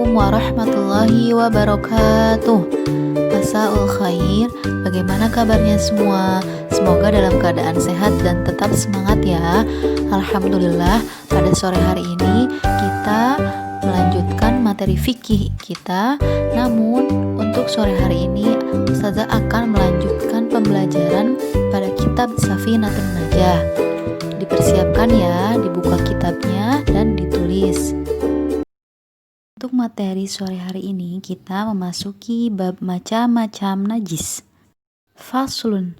Assalamualaikum warahmatullahi wabarakatuh. Masaul khair, bagaimana kabarnya semua? Semoga dalam keadaan sehat dan tetap semangat ya. Alhamdulillah, pada sore hari ini kita melanjutkan materi fikih kita. Namun untuk sore hari ini Ustazah akan melanjutkan pembelajaran pada kitab Safinatun Najah. Dipersiapkan ya, dibuka kitabnya dan ditulis. Untuk materi sore hari ini kita memasuki bab macam-macam najis. Faslun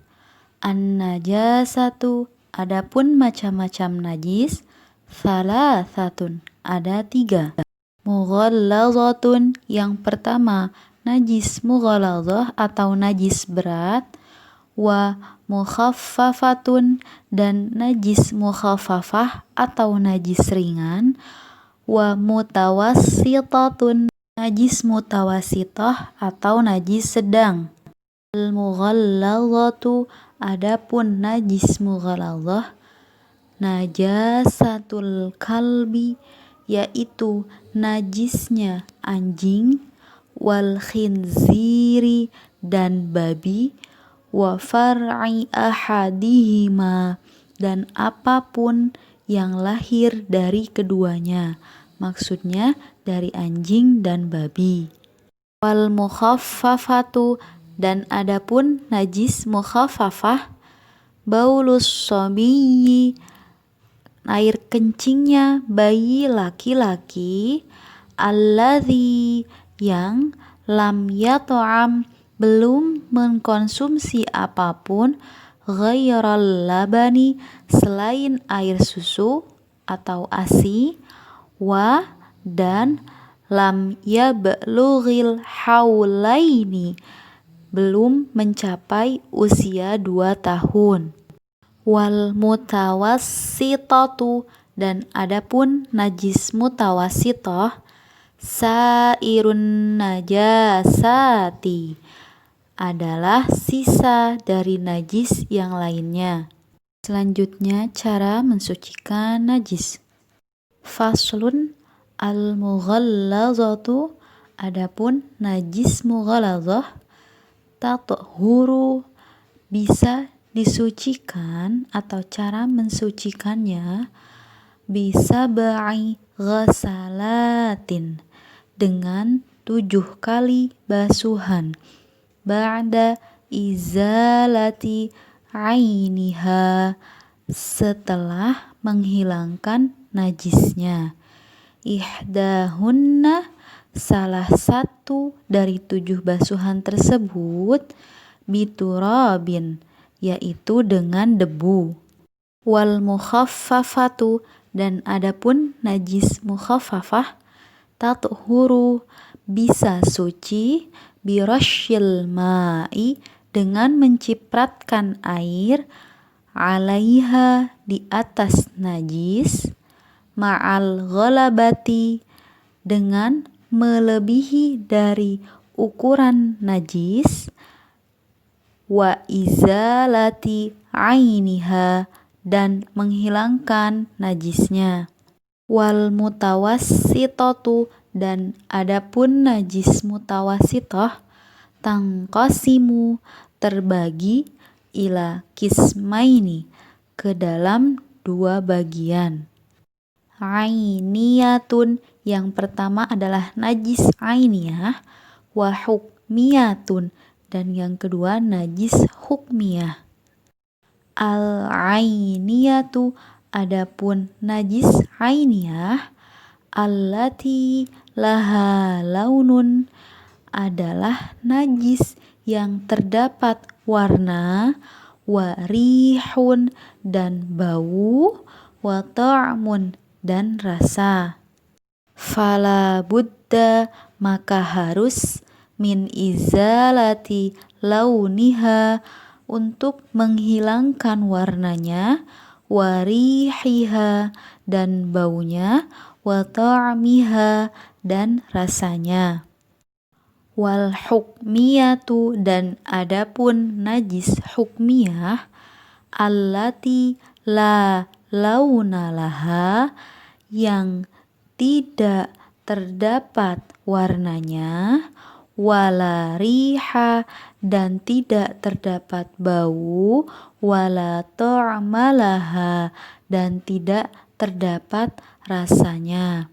an-najasatu, adapun macam-macam najis, salasatun, ada 3. Mughallazatun, yang pertama najis mughallazah atau najis berat, wa mukhaffafatun, dan najis mukhaffafah atau najis ringan, wa mutawassitatun, najis mutawassitah atau najis sedang. Al-mughallazatu, adapun najis mughallazah, najasatul kalbi, yaitu najisnya anjing, wal khinziri, dan babi, wa far'i ahadihima, dan apapun yang lahir dari keduanya, maksudnya dari anjing dan babi. Wal mukhaffafatu, dan adapun najis mukhaffafah, baulus sobiyyi, air kencingnya bayi laki-laki, alladzi, yang lam yat'am, belum mengkonsumsi apapun, ghairal labani, selain air susu atau ASI, wa, dan lam yablughil haulaini, belum mencapai usia 2 tahun. Wal mutawassitatu, dan adapun najis mutawassitah, sairun najasati, adalah sisa dari najis yang lainnya. Selanjutnya cara mensucikan najis. Faslun al-mughallazatu, adapun najis mughallazah, tathuru, bisa disucikan atau cara mensucikannya bisa ba'i ghasalatin, dengan 7 kali basuhan, ba'da izalati ainiha, setelah menghilangkan najisnya. Ihdahunna, salah satu dari 7 basuhan tersebut, biturabin, yaitu dengan debu. Wal mukhaffafatu, dan adapun najis mukhaffafah, tathuru, bisa suci, birasyil ma'i, dengan mencipratkan air, alaiha, di atas najis, ma'al ghalabati, dengan melebihi dari ukuran najis, wa izalati ainiha, dan menghilangkan najisnya. Wal mutawassitatu, dan adapun najis mutawassitah, tangqasimu, terbagi, ila kismaini, ke dalam 2 bagian. Ainiyatun, yang pertama adalah najis ainiyah, wa hukmiyatun, dan yang kedua najis hukmiyah. Al-ainiyatu, adapun najis ainiyah, allati laha launun, adalah najis yang terdapat warna, wa rihun, dan bau, wa ta'mun, dan rasa. Fala budda, maka harus, min izalati launiha, untuk menghilangkan warnanya, wa rihiha, dan baunya, wa ta'miha, dan rasanya. Wal hukmiyatu, dan adapun najis hukmiyah, allati la launa laha, yang tidak terdapat warnanya, wala riha, dan tidak terdapat bau, wala ta'malaha, dan tidak terdapat rasanya.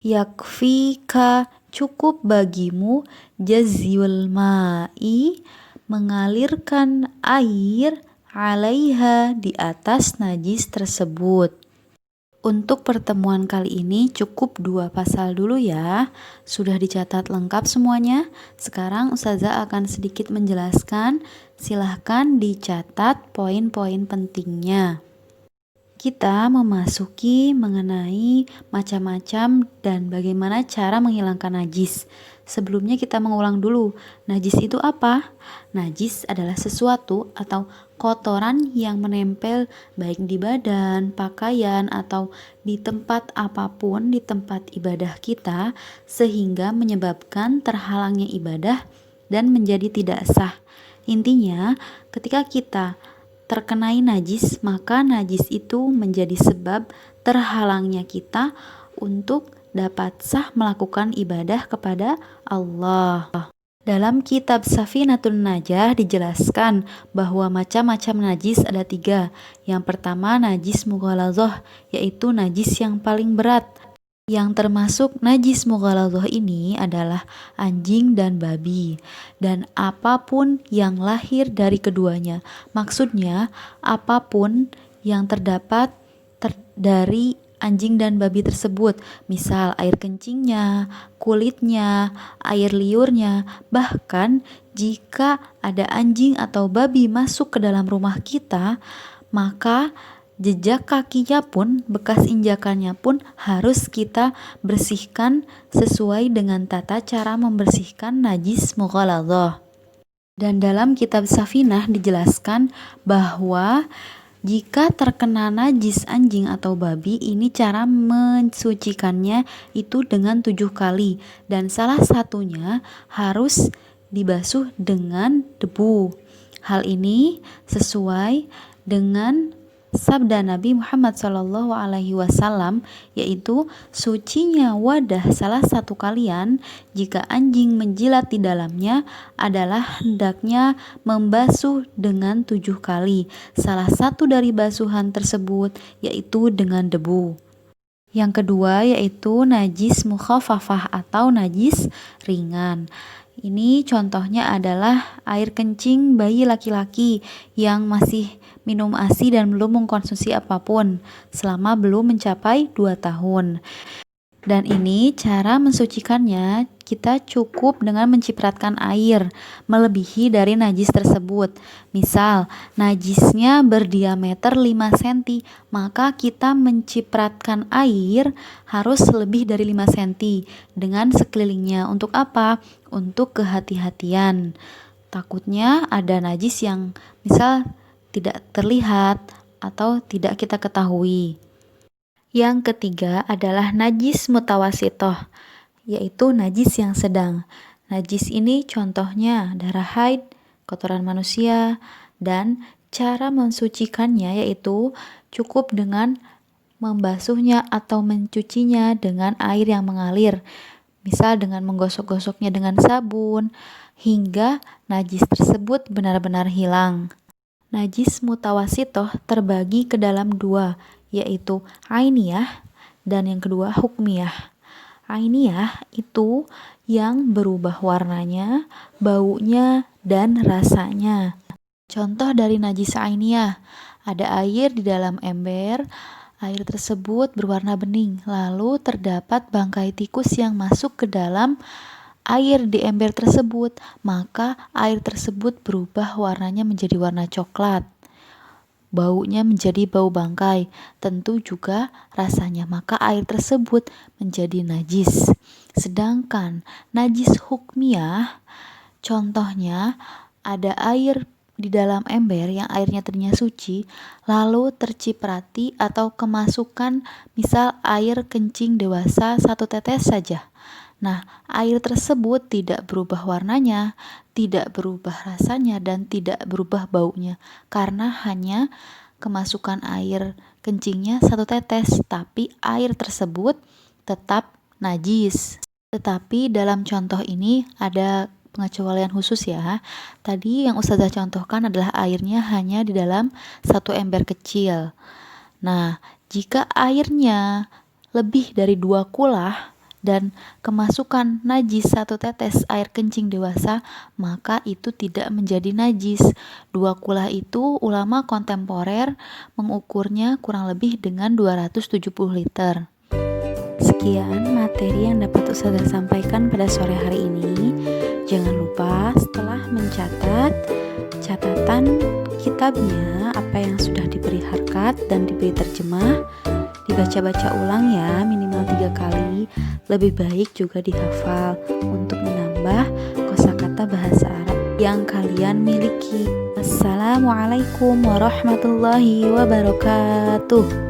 Yakfika, cukup bagimu, jazyul ma'i, mengalirkan air, alaiha, di atas najis tersebut. Untuk pertemuan kali ini cukup 2 pasal dulu ya. Sudah dicatat lengkap semuanya. Sekarang Ustazah akan sedikit menjelaskan. Silahkan dicatat poin-poin pentingnya. Kita memasuki mengenai macam-macam dan bagaimana cara menghilangkan najis. Sebelumnya kita mengulang dulu, najis itu apa? Najis adalah sesuatu atau kotoran yang menempel baik di badan, pakaian, atau di tempat apapun di tempat ibadah kita sehingga menyebabkan terhalangnya ibadah dan menjadi tidak sah. Intinya, ketika kita terkenai najis, maka najis itu menjadi sebab terhalangnya kita untuk dapat sah melakukan ibadah kepada Allah. Dalam kitab Safinatun Najah dijelaskan bahwa macam-macam najis ada 3. Yang pertama najis mughaladzah, yaitu najis yang paling berat. Yang termasuk najis mughaladzah ini adalah anjing dan babi, dan apapun yang lahir dari keduanya. Maksudnya, apapun yang terdapat dari anjing dan babi tersebut, misal air kencingnya, kulitnya, air liurnya, bahkan jika ada anjing atau babi masuk ke dalam rumah kita, maka jejak kakinya pun, bekas injakannya pun harus kita bersihkan sesuai dengan tata cara membersihkan najis mughaladzah. Dan dalam kitab Safinah dijelaskan bahwa jika terkena najis anjing atau babi, ini cara mensucikannya itu dengan 7 kali. Dan salah satunya harus dibasuh dengan debu. Hal ini sesuai dengan sabda Nabi Muhammad SAW, yaitu sucinya wadah salah satu kalian jika anjing menjilat di dalamnya adalah hendaknya membasuh dengan 7 kali. Salah satu dari basuhan tersebut yaitu dengan debu. Yang kedua yaitu najis mukhafafah atau najis ringan. Ini contohnya adalah air kencing bayi laki-laki yang masih minum ASI dan belum mengkonsumsi apapun selama belum mencapai 2 tahun. Dan ini cara mensucikannya, kita cukup dengan mencipratkan air melebihi dari najis tersebut. Misal, najisnya berdiameter 5 cm, maka kita mencipratkan air harus lebih dari 5 cm dengan sekelilingnya. Untuk apa? Untuk kehati-hatian. Takutnya ada najis yang misal tidak terlihat atau tidak kita ketahui. Yang ketiga adalah najis mutawasitoh, yaitu najis yang sedang. Najis ini contohnya darah haid, kotoran manusia, dan cara mensucikannya yaitu cukup dengan membasuhnya atau mencucinya dengan air yang mengalir. Misal dengan menggosok-gosoknya dengan sabun, hingga najis tersebut benar-benar hilang. Najis mutawasitoh terbagi ke dalam 2, yaitu ainiyah dan yang kedua hukmiyah. Ainiyah itu yang berubah warnanya, baunya, dan rasanya. Contoh dari najis ainiyah, ada air di dalam ember, air tersebut berwarna bening, lalu terdapat bangkai tikus yang masuk ke dalam air di ember tersebut, maka air tersebut berubah warnanya menjadi warna coklat. Baunya menjadi bau bangkai, tentu juga rasanya, maka air tersebut menjadi najis. Sedangkan najis hukmiyah, contohnya ada air di dalam ember yang airnya ternyata suci, lalu terciprati atau kemasukan misal air kencing dewasa 1 tetes saja. Nah, air tersebut tidak berubah warnanya, tidak berubah rasanya, dan tidak berubah baunya karena hanya kemasukan air kencingnya 1 tetes, tapi air tersebut tetap najis. Tetapi dalam contoh ini ada pengecualian khusus ya. Tadi yang Ustazah contohkan adalah airnya hanya di dalam satu ember kecil. Nah, jika airnya lebih dari 2 kulah dan kemasukan najis 1 tetes air kencing dewasa, maka itu tidak menjadi najis. 2 kulah itu ulama kontemporer mengukurnya kurang lebih dengan 270 liter. Sekian materi yang dapat Ustazah sampaikan pada sore hari ini. Jangan lupa setelah mencatat catatan kitabnya apa yang sudah diberi harkat dan diberi terjemah, dibaca-baca ulang ya minimal 3 kali. Lebih baik juga dihafal untuk menambah kosakata bahasa Arab yang kalian miliki. Assalamualaikum warahmatullahi wabarakatuh.